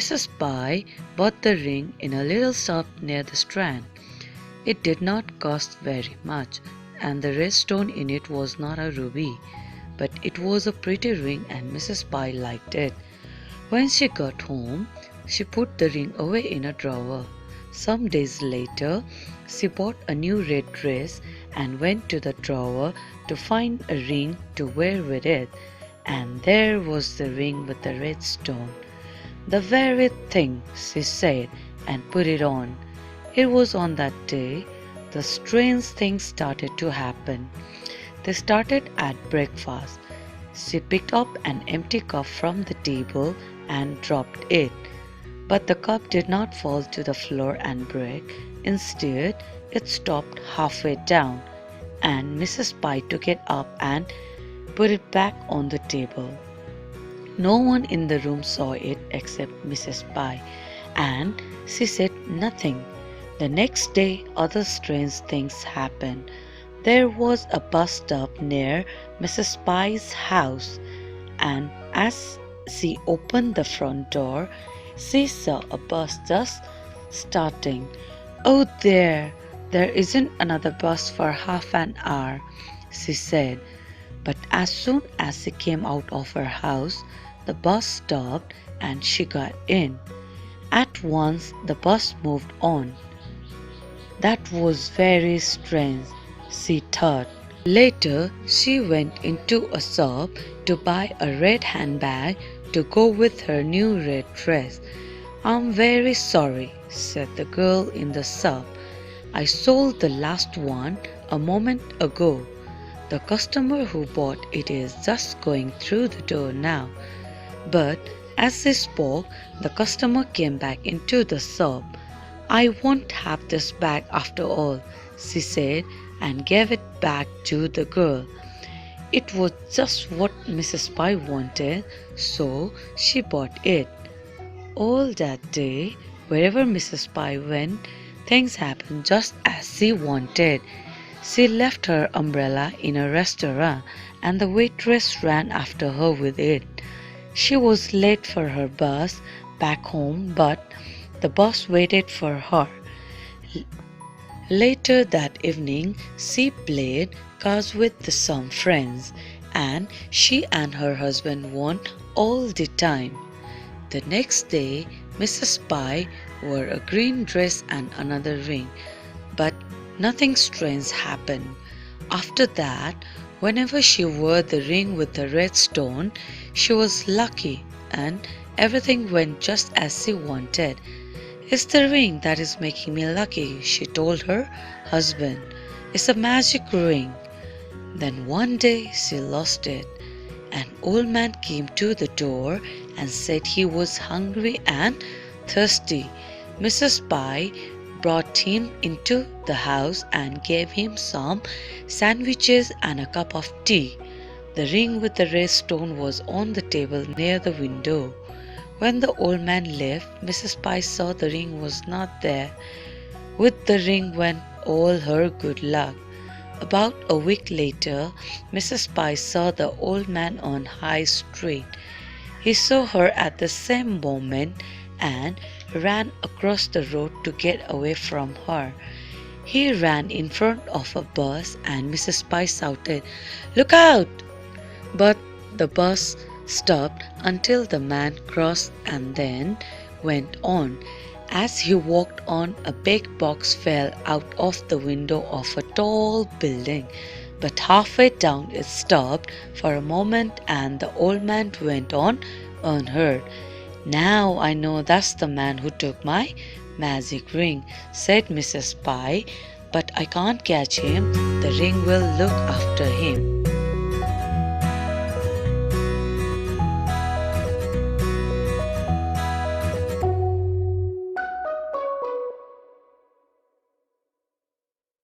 Mrs. Pye bought the ring in a little shop near the Strand. It did not cost very much, and the red stone in it was not a ruby, but it was a pretty ring and Mrs. Pye liked it. When she got home, she put the ring away in a drawer. Some days later, she bought a new red dress and went to the drawer to find a ring to wear with it, and there was the ring with the red stone. "The very thing," she said, and put it on. It was on that day the strange things started to happen. They started at breakfast. She picked up an empty cup from the table and dropped it. But the cup did not fall to the floor and break. Instead, it stopped halfway down, and Mrs. Pye took it up and put it back on the table. No one in the room saw it except Mrs. Pye, and she said nothing. The next day, other strange things happened. There was a bus stop near Mrs. Pye's house, and as she opened the front door, she saw a bus just starting. "Oh, there isn't another bus for half an hour," she said. But as soon as she came out of her house, the bus stopped and she got in. At once the bus moved on. That was very strange, she thought. Later, she went into a shop to buy a red handbag to go with her new red dress. "I'm very sorry," said the girl in the shop. "I sold the last one a moment ago. The customer who bought it is just going through the door now." But as she spoke, the customer came back into the shop. "I won't have this bag after all," she said, and gave it back to the girl. It was just what Mrs. Pye wanted, so she bought it. All that day, wherever Mrs. Pye went, things happened just as she wanted. She left her umbrella in a restaurant, and the waitress ran after her with it. She was late for her bus back home, but the bus waited for her. Later that evening, she played cards with some friends, and she and her husband won all the time. The next day, Mrs. Pye wore a green dress and another ring, but nothing strange happened. After that, whenever she wore the ring with the red stone, she was lucky and everything went just as she wanted. "It's the ring that is making me lucky," she told her husband. "It's a magic ring." Then one day she lost it. An old man came to the door and said he was hungry and thirsty. Mrs. Pye brought him into the house and gave him some sandwiches and a cup of tea. The ring with the red stone was on the table near the window. When the old man left, Mrs. Pye saw the ring was not there. With the ring went all her good luck. About a week later, Mrs. Pye saw the old man on High Street. He saw her at the same moment and ran across the road to get away from her. He ran in front of a bus and Mrs. Pye shouted, "Look out!" But the bus stopped until the man crossed and then went on. As he walked on, a big box fell out of the window of a tall building, but halfway down it stopped for a moment and the old man went on unhurt. "Now I know that's the man who took my magic ring," said Mrs. Pye, "but I can't catch him. The ring will look after him."